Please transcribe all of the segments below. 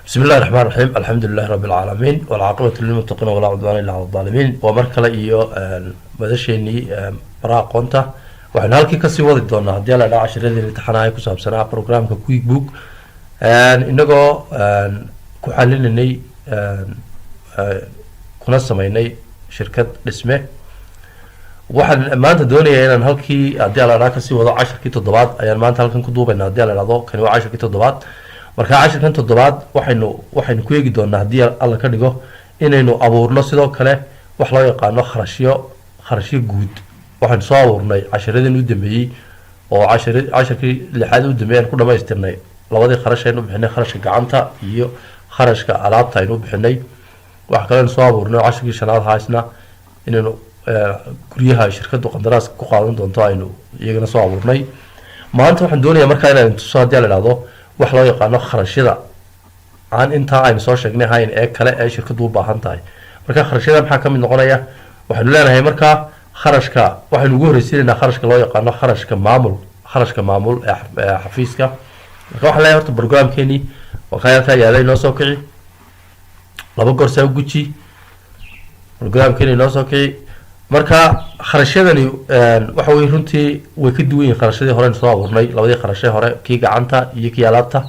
بسم الله الرحمن الرحيم الحمد لله رب العالمين والعاقبة للمتقين ولا عدوان إلا على الظالمين ومركلة إيو بدشيني براء قونتا وحن هالكي كسي وضي دونا هدي على 10 اللي تحناها كساب سنة بروغرام كويك بوك إنغو كحالين إني كنا سميني شركة اسمه waxaan maanta doonayaa inaan halkii hadii ala raaka si wado 10kii toddobaad ayaan maanta halkan ku duubaynaa hadii ala raado kan waa 10kii toddobaad marka 10kan toddobaad waxaynu ku eegi doonaa hadii alla ka dhigo inaynu abuurno sidoo kale wax loo yaqaano kharashyo guud waxaan soo abuurnay 10radii u dambeeyay oo 10kii lixaad u dambeeyay ku dhameystirnay labadii kharash aynu bixinay kharashka gacanta iyo kharashka alaabta aynu bixinay wax kale oo soo abuurnay 10kii shanaad haasna inaynu guryaha shirkadu qandaraas ku qaadan doonto aynu iyagana soo abuurnay maanta waxaan doonayaa markaa inaan tuso hadii la ilaado wax loo yaqaano kharashyada aan inta aynu soo sheegnay hayn ee kale ee shirkadu u baahan tahay marka kharashyada maxaa ka mid noqonaya waxaanu leenahay markaa kharashka waxaanu ugu horeysiinaa kharashka loo yaqaano kharashka maamul ee xafiiska marka waxa la horta barnaamijkeeni waqayalka yaalay noo soo kici laba goor saa guji barnaamijkeeni noo soo kici marka kharashyadani waxa way runtii way ka duwan yihiin kharashyadii hore soo abuurnay labadii kharashay hore kii gacanta iyo kii alaabta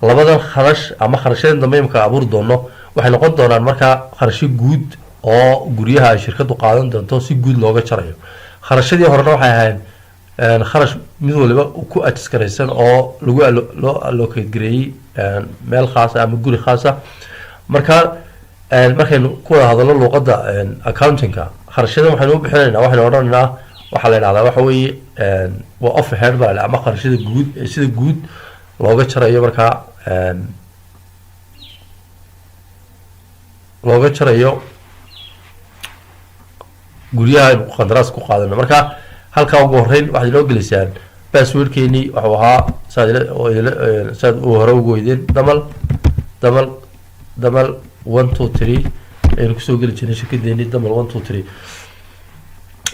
labadan kharash ama kharashyada dambe imka abuur doono waxay noqon doonaan marka kharashyo guud oo guryaha ay shirkadu qaadan doonto si guud looga jarayo kharashyadii horena waxay ahayn kharash mid waliba ku adiskaraysan oo lagu loo allocate gareeyay meel khaas ah ama guri khaas ah markaynu ku wada hadalno luqadda accountingka kharashyada waxaynu u bixinaynaa waxaynu odhanaynaa waxa la yiraahdaa waxa weeye waa overhead baa ama kharashyada guud sida guud looga jarayo marka looga jarayo guryaha aynu qandaraas ku qaadano marka halkaa ugu horeyn waxaad inoo gelisaan passwordkeeni wuxuu ahaa saad uu hore ugu weydeen damal 123 aynu kusoo geli jirnay shirkadeeni damal 123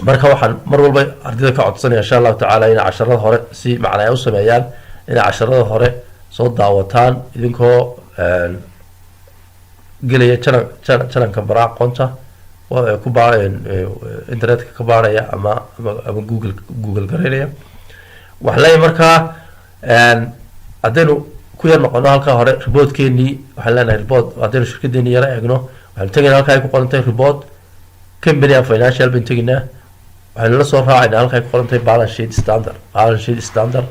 marka waxaan mar walba ardayda ka codsanaya insha Allah taala in casharada hore si macnaa u sameeyaan in casharada hore soo daawataan idinkoo gelaya channelka Baraa Aqoonta oo ku baahan internetka ka baaraya ama Google gareynaya wax la markaa adaynu ku yar noqono halka hore reportkeeni waxa leenahay report adaynu shirkadeeni yara eegno waxaan tagaynaa halka ay ku qorantay report company and financial bin tagaynaa waxaan la soo raacaynaa halka ay ku qorantay balance sheet standard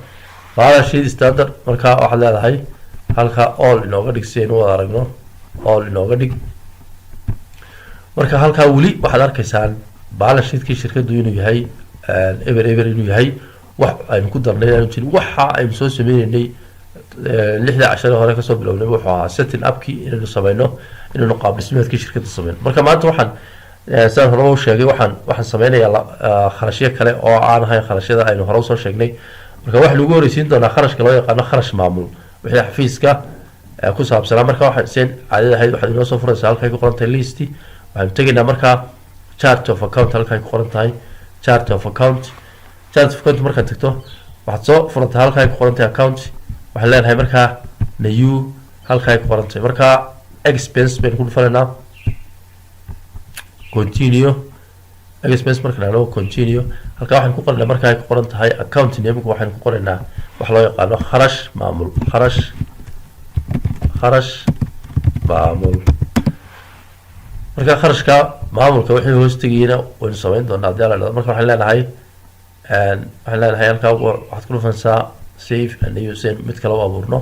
marka waxa leedahay halka all inooga dhig si aynu wada aragno all inooga dhig marka halka wali waxaad arkaysaan balance sheetkii shirkadu inuu yahay ever inuu yahay wax aynu ku darnay inuu jiro waxa aynu soo sameeynay 16 hore ka soo bilownay wuxuu ahaa setting up-ki inaynu sameeyno inaynu qaab dhismeedkii shirkadda sameeyno marka maanta waxaan saan hore u sheegay waxaan sameynayaa kharashyo kale oo aan ahayn kharashyada aynu hore soo sheegnay marka waxa lagu horeysiin doonaa kharashka loo yaqaan kharash maamul wixii xafiiska ku saabsan marka waxa seen caadada ahayd waxa inoo soo furaysaa halka ay ku qoran tahay list waxaan tagaynaa marka chart of account halka ay ku qoran tahay chart of account marka tagto waxaad soo furtaa halka ay ku qoran tahay account waxaan leenahay marka new halka ay ku qoran tahay marka expense baynu ku dhufanayna continue expense marka la rabo continue halka waxaan ku qornaa marka ay ku qoran tahay account name waxaan ku qoraynaa wax loo yaqaano kharash maamul marka kharashka maamulka wixii hoos tagayna waynu sameyn doonaa hadii la marka waxaan leenahay halka waxaad ku dhufanaysaa save and use mid kale oo abuurno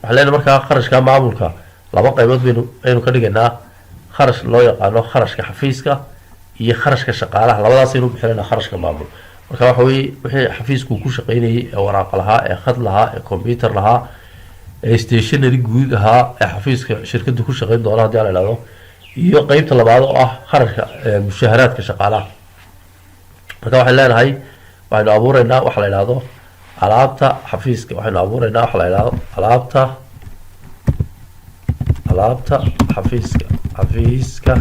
waxaan leenahay marka kharashka maamulka laba qaybood aynu ka dhigaynaa kharash loo yaqaano kharashka xafiiska iyo kharashka shaqaalaha labadaas aynu bixinayna kharashka maamul marka waxa weeye wixii xafiisku ku shaqeynayay ee waraaq lahaa ee khad lahaa ee computer lahaa ee stationery guud ahaa ee xafiiska shirkadu ku shaqeyn doona hadii la ilaado iyo qaybta labaad oo ah kharashka mushaharaadka shaqaalaha marka waxaan leenahay waxaynu abuuraynaa waxa la ilaado alaabta xafiiska waxaynu abuuraynaa waxa la ilaado alaabta xafiiska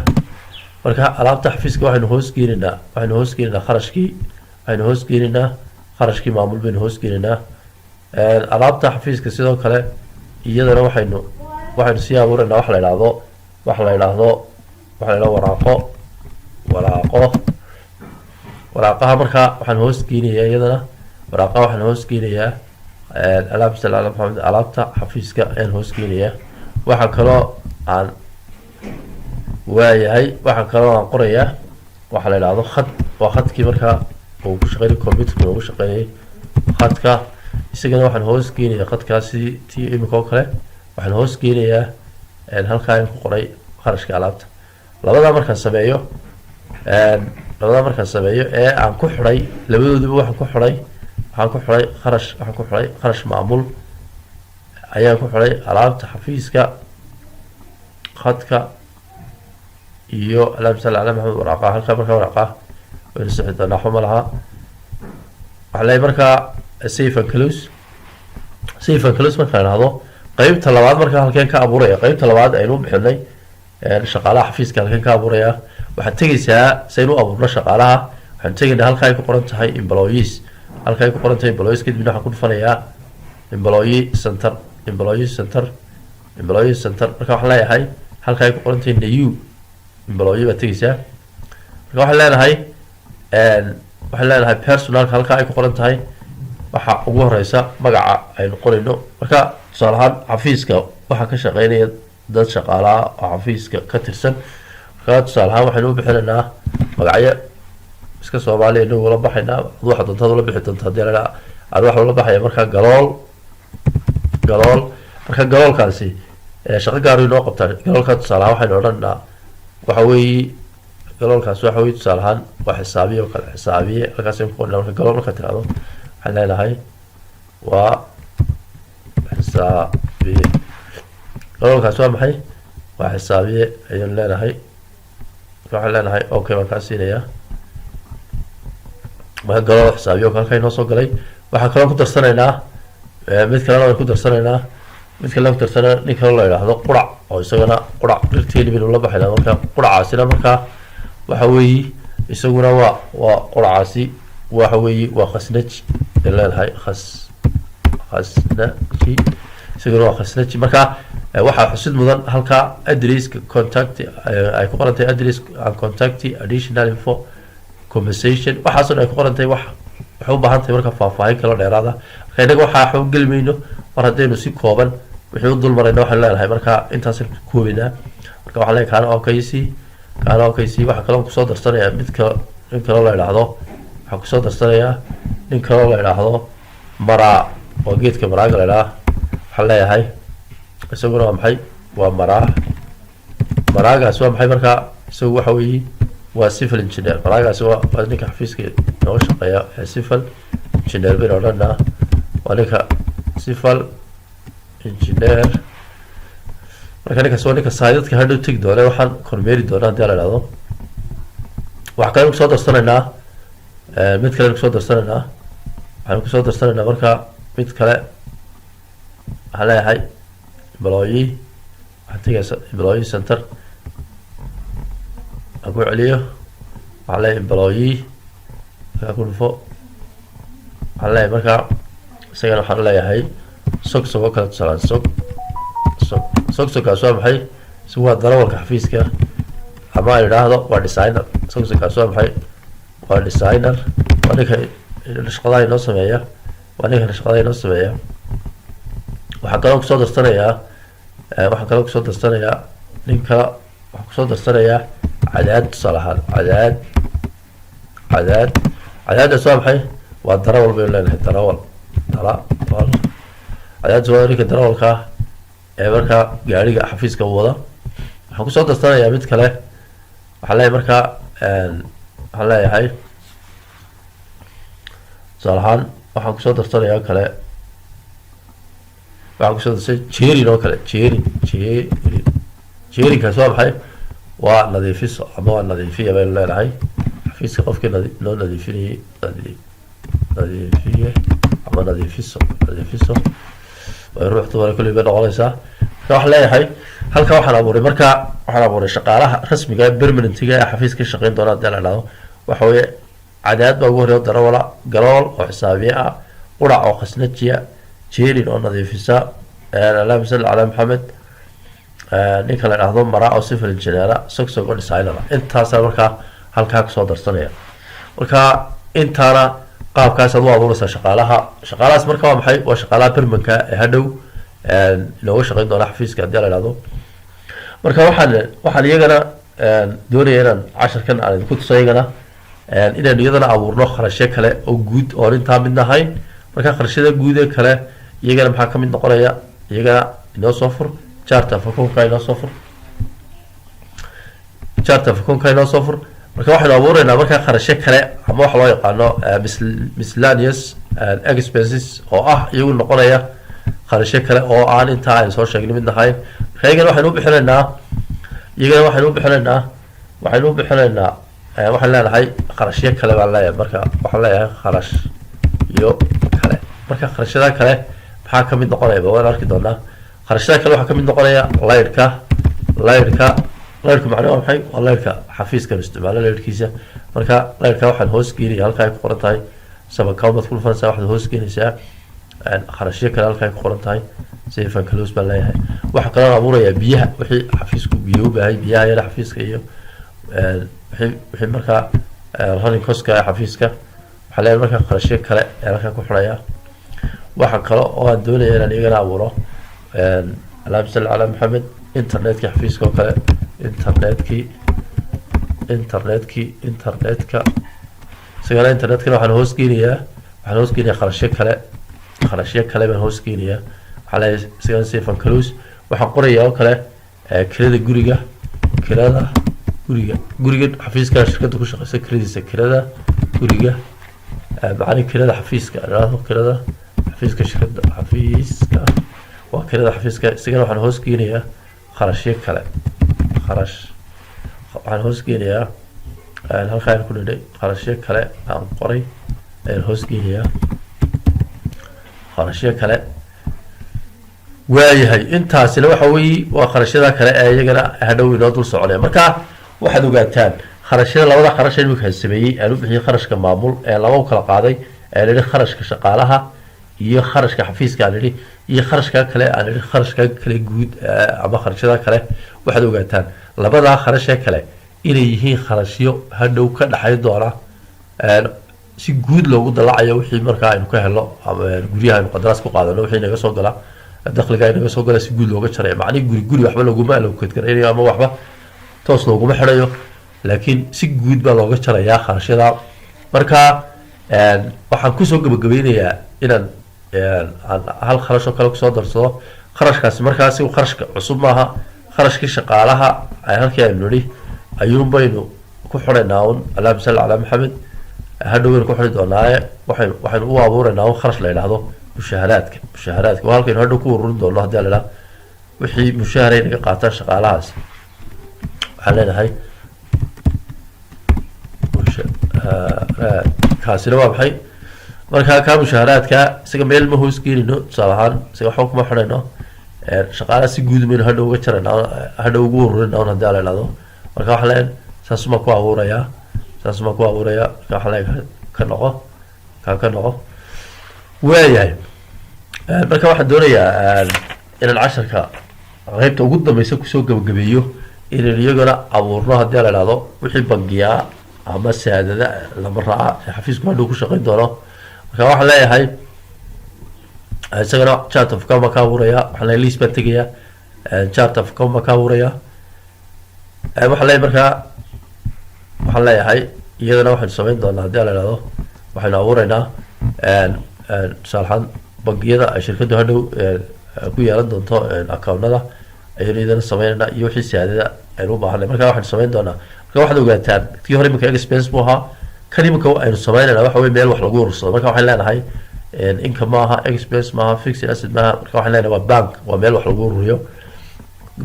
marka alaabta xafiiska waxaynu hoos geenaynaa kharashkii maamul baynu hoos geenaynaa alaabta xafiiska sidoo kale iyadana waxaynu waxaynu sii abuuraynaa waxa la yidhaahdo waraaqaha markaa waxaan hoos geynayaa iyadana waraaqaha waxaan hoos geynayaa alaabta xafiiska ayaan hoos geynayaa waxaa kaloo aan waayahay waxaa kaloo aan qorayaa waxa la yidhaahdo khad waa khadkii markaa uu ku shaqeynay computerka ugu shaqeynayay khadka isagana waxaan hoos geynayaa khadkaasi tii imika oo kale waxaan hoos geynayaa halkaa in ku qoray kharashka alaabta labadaa markaan sameeyo ee aan ku xidhay labadooduba waxaan ku xidhay kharash maamul ayaan ku xidhay alaabta xafiiska khadka iyo allahuma salli calaa maxamed waraqaa halkaa markaa waraqaa waynu sixi doonaa waxba ma laha waxaa leeyahay markaa safe and close markaan idhahdo qeybta labaad markaa halkeen ka abuuraya qeybta labaad aynu bixinay shaqaalaha xafiiska halkeen ka abuuraya waxaad tegaysaa saynu u abuurno shaqaalaha waxaan tegaynaa halka ay ku qoran tahay employees kadibna waxaan ku dhufanayaa employee center marka waxaan leeyahay halka ay ku qoran tahay new employee baad tegaysaa marka waxaan leenahay personalka halka ay ku qoran tahay waxa ugu horeysa magaca aynu qorayno marka tusaale ahaan xafiiska waxaa ka shaqeynaya dad shaqaalaha oo xafiiska ka tirsan marka tusaale ahaan waxaynu u bixinaynaa magacyo iska soomaaliya inagu la baxaynaa waxa doontaad ula bixi doonta hadii la waxa ula baxaya markaa galool marka galoolkaasi shaqo gaar inoo qabtaan galoolka tusaale ahaan waxaynu odhanaynaa waxa weeye galoolkaas waxa weeye tusaale ahaan waa xisaabiye oo kale xisaabiye halkaas aynu ku qornaa marka galool marka tirahdo waxaan leenahay waa xisaabiye galoolkaas waa maxay waa xisaabiye ayaan leenahay waxaan leenahay okay waan kaa siinayaa marka galool xisaabiye oo halkaa inoo soo galay waxaan kaloo ku darsanaynaa mid kalena waan ku darsanaynaa nin kaloo la yidhaahdo qurac oo isagana qurac dhirteeni baynu la baxaynaa marka quracaasina markaa waxa weeye isaguna waa quracaasi waxa weeye waa khasnaji ayaan leenahay khasnaji isaguna waa khasnaji marka waxaa xusid mudan halkaa adresska contact ay ku qoran tahay address and contact additional info conversation waxaasoo ay ku qoran tahay waxay u baahan tahay marka faahfaahin kaloo dheeraada marka innaga waxaa u geli mayno mar haddaynu si kooban wixii u dul marayna waxaan leenahay marka intaas koobaynaa marka waxaan leeyahay kaana okc waxaa kaloo kusoo darsanayaa nin kaloo la yidhaahdo waxaa kusoo darsanayaa nin kaloo la yidhaahdo maraa waa geedka maraaga la yidhaha waxaan leeyahay isaguna waa maxay waa maraagaas waa maxay markaa isagu waxa weeye waa civil engineer maraagaasi waa ninka xafiiska nooga shaqeeya civil engineer baynu odhanaa waa ninka civil engineer marka ninkaas waa ninka saayadka hadhow tegi doona waxaan kormeeri doona hadii la ihahdo waxaa kale kusoo darsanaynaa mid kale kusoo darsanaynaa waxaan kusoo darsanaynaa marka mid kale waxaan leeyahay employee waxaan tegaysa employee center aan ku celiyo waxaan leeyahay employee markaa ku dhufo waxaan leeyahay markaa isagana waxaan leeyahay sogsog oo kale tusaalaan sogsogaas waa maxay si waa darawalka xafiiska ama aan idhaahdo waa designer sogsogaas waa maxay waa designer waa ninka shaqadaha inoo sameeya waxaa kaloo kusoo darsanayaa nin kale waxaa kusoo darsanayaa cadaad tusaale ahaan cadaadaas waa maxay waa darawal baynu leenahay darawal cadaadis waa ninka darawalka ee markaa gaariga xafiiska wada waxaan kusoo darsanayaa mid kale waxaan leeyahay markaa waxaan leeyahay tusaale ahaan waxaan kusoo darsanayaa kale waxaan kusoo darsay jerin oo kale jerinkaas waa maxay waa nadiifiso ama waa nadiifiya baynu leenahay xafiiska qofkii loo nadiifinayay nadiifiye ama nadiifiso way ruux dumar kulli bay noqonaysaa marka waxaan leeyahay halkaa waxaan abuuray shaqaalaha rasmiga permanentiga ee xafiiska ka shaqeyn doona hadii la idhahdo waxa weeye cadaad baa ugu horeeya darawala galool oo xisaabiye ah qurac oo khasnajiya jerin oo nadiifisa allahuma salli calaa maxamed ninka la dhahdo mara oo civil engineer sogsog oo designer intaasa markaa halkaa kasoo darsanaya marka intaana qaabkaas aad u abuuraysaa shaqaalahaas marka waa maxay waa shaqaalaha permanka ee hadhow looga shaqayn doona xafiiska haddii la dhahdo marka waxaan iyagana doonaya inaan casharkan aan idinku tuso iyagana inaynu iyadana abuurno kharashyo kale oo guud oon intaa mid nahay marka kharashyada guud ee kale iyagana maxaa kamid noqonaya iyagana inoo soo fur charta fakunka inoo soo fur marka waxaynu abuuraynaa markaa kharashyo kale ama waxa loo yaqaano miscellaneous expenses oo ah iyagu noqonaya kharashyo kale oo aan intaa aynu soo sheegnay mid nahayn marka iyagana waxaynu u bixinaynaa waxaan leenahay kharashyo kale baan leeyahay marka waxaan leeyahay kharashyo kale marka kharashyada kale maxaa kamid noqonaya waan arki doonaa kharashyada kale waxaa kamid noqonaya laydhka macnaha waa maxay waa laydhka xafiiskan isticmaalo laydhkiisa marka laydhka waxaan hoos geenaya halka ay ku qoran tahay sabacount ku dhufanaysaa waxaad hoos geenaysaa kharashyo kale halka ay ku qoran tahay sifan close baan leeyahay waxa kale oo abuuraya biyaha wixii xafiisku biyo u baahay biyaha yara xafiiska iyo wixii markaa running cost-ka xafiiska waxaa leeyahay marka kharashyo kale ee halka ku xidhaya waxa kale oo aan doonaya inaan iyagana abuuro allahumma salli calaa maxamed internetka xafiiska oo kale internetka isagana internetkana waxaan hoos geenayaa kharashyo kale baan hoos geenayaa waxaa leeyahay isagana sifan close waxaan qorayaa oo kale kirada guriga xafiiska shirkadda ku shaqeysa kiradiisa kirada guriga macni kirada xafiiska kirada xafiiska shirkadda waa kirada xafiiska isagana waxaan hoos geenayaa kharashyo kale waxaan hoos geenayaa halkaan ku dhidhay kharashyo kale aan qoray ayaan hoos geenayaa kharashyo kale waayahay intaasina waxa weeye waa kharashyada kale ee iyagana hadhow inoo dul soconaya marka waxaad ogaataan kharashyada labada kharash imika sameeyey aan u bixiyay kharashka maamul ee laba u kala qaaday aan idhi kharashka shaqaalaha iyo kharashka xafiiska aan idhi iyo kharashka kale aan idhi kharashka kale guud ama kharashyada kale waxaad ogaataan labadaa kharashee kale inay yihiin kharashyo hadhow ka dhaxay doona si guud loogu dalacayo wixii markaa aynu ka helo guryaha aynu qadaraas ku qaadano wixii naga soo gala dakhliga inaga soo gala si guud looga jaraya macnihi guri waxba laguma alowkeedgaraynayo ama waxba toos looguma xidhayo laakiin si guud baa looga jarayaa kharashyada marka waxaan kusoo gabagabeynayaa inaan hal kharash oo kale kusoo darsado kharashkaasi markaasi kharashka cusub maaha kharashkii shaqaalaha halkii aynu nidhi ayuun baynu ku xidhaynaa un allahuma salli calaa maxamed hadhow waynu ku xidhi doonaaye waxaynu u abuuraynaa un kharash la yidhaahdo mushaharaadka waa halkaynu hadhow ku ururin doono haddii la idhaha wixii mushaharay naga qaataan shaqaalahaas waxaan leenahay kaasina waa maxay markaa kaa mushaharaadka isaga meel ma hoos geenino tusaale ahaan isaga waxba kuma xidhayno shaqaalaha si guud maynu hadhow uga jarayna hadhow ugu ururina un haddii la idhahdo marka waxaan leeyahay saasumaa ku abuurayaa marka waxaan leeyahay ka noqo waayahay marka waxaan doonayaa inaan casharka qeybta ugu dambeysa kusoo gabagabeeyo inaynu iyagana abuurno haddii la idhahdo wixii bangiyaa ama saadada lama raaca ee xafiisku hadhow ku shaqayn doono marka waxaan leeyahay isagana chart of account baan ka abuuraya waxaan leeyahay list baan tegayaa chart of account baan ka abuuraya waxaan leeyahay markaa waxaan leeyahay iyadana waxaynu samayn doonaa haddii la idhahdo waxaynu abuureynaa tusaale ahaan bangiyada ay shirkaddu hadhow ku yeelan doonto accountnada ayaynu iyadana sameynaynaa iyo wixii saadada aynu u baahanay marka waxaynu samayn doonaa marka waxaad ogaataan kii hore iminka expense buu ahaa kan iminka aynu sameynayna waxa weye meel wax lagu urursado marka waxaan leenahay income maaha expense maaha fixed asset maaha marka waxaan leenahay waa bank waa meel wax lagu ururiyo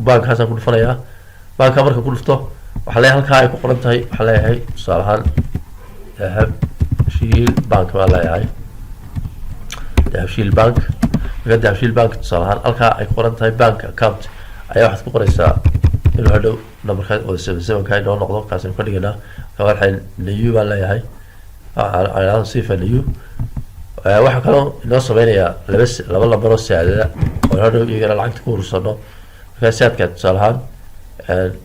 bankkaasaan ku dhufanayaa banka marka ku dhufto waxaan leeyahay halkaa ay ku qoran tahay waxaan leeyahay tusaale ahaan dahabshiil bank baan leeyahay dahabshiil bank marka dahabshiil bank tusaale ahaan halkaa ay ku qoran tahay bank account ayaa waxaad ku qoraysaa inuu hadhow numberka oo 77ka inoo noqdo kaasaynu ka dhiganaa marka waxaan new baan leeyahay aan sifa new waxaa kaloo inoo sameynayaa laba lambaroo saadada oo hadhow iyagana lacagta ku urursano saadka tusaalahaan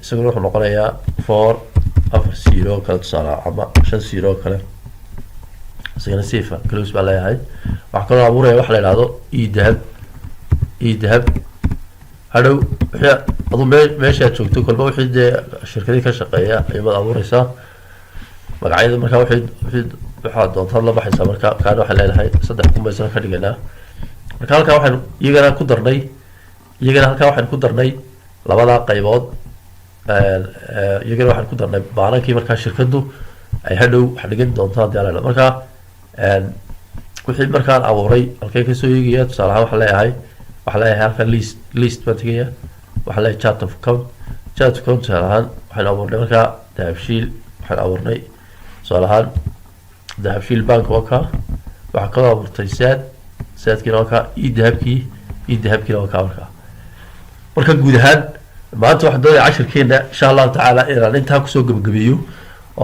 isaguna wuxuu noqonayaa 4 kale tusaalaha ama 5 kale isagana sifa close baa leeyahay waxa kaloo abuuraya waxa la yiraahdo dahab hadhow adu meesha joogto kolba wixii dee shirkadii ka shaqeeya ayaad abuuraysaa magacyada markaa waxaa doontaa la baxaysaa marka kaan waxaan leedahay 3 baysan ka dhiganaa marka halkaa waxaan iyagana ku darnay labada qaybood iyagana waxaan ku darnay baanankii markaa shirkadu ay hadhow wax dhigan doonto haddii aan leedahay marka wixii markaan abuuray halkay kasoo eegaya tusaalahaan waxaan leeyahay halkan list baan tegaya waxaan leeyahay chart of account tusaalahaan waxaan abuurnay markaa dahabshiil waxaan abuurnay tusaalahaan dahabshiil bank waa kaa waxaa kaloo abuurtay saadkiina waa kaa dahabkiina waa kaa marka guud ahaan maanta waxaan doonaya cashirkeena insha allahu tacaala inaan intaa kusoo gabagabeeyo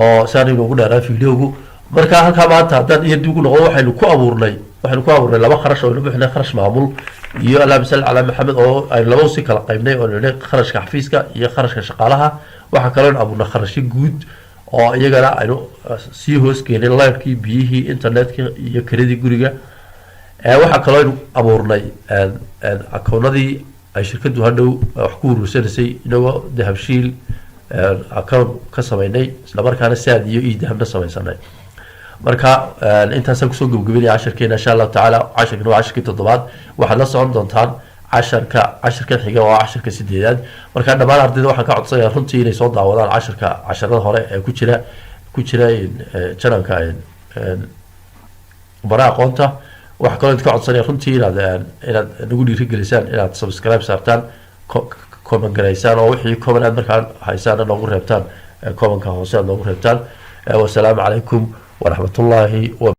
oo saan inoogu dheeraa videogu marka halkaa maanta haddaan iyo dib ugu noqdo waxaynu ku abuurnay laba kharash oo inu bixinay kharash maamul iyo allahumma salli calaa maxamed oo aynu laba si kala qaybnay oo nidhi kharashka xafiiska iyo kharashka shaqaalaha waxaa kaloo abuurnay kharashyo guud oo iyagana aynu sii hoos keenay live-kii biyihii internetkii iyo kiradii guriga waxaa kaloo aynu abuurnay akoonadii ay shirkadu hadhow wax ku urursanaysay inagoo dahabshiil account ka samaynay isla markaana saad iyo dahabna samaysanay marka intaasaan kusoo gabagabeynaya cashirkeena insha allahu tacaala cashirkan waa cashirkii 7aad waxaad la socon doontaan cashirkan xiga waa cashirka 8aad marka dhammaan ardayda waxaan ka codsanayaa runtii inay soo daawadaan casharada hore ee ku jira channelka bara aqoonta waxaa kaloo idinka codsanaya runtii inaad nagu dhiirigelisaan inaad subscribe saartaan comment garaysaan oo wixii comment aad markaa haysaan noogu reebtaan commentka hoose aad noogu reebtaan wasalaamu calaykum ورحمة الله وبركاته.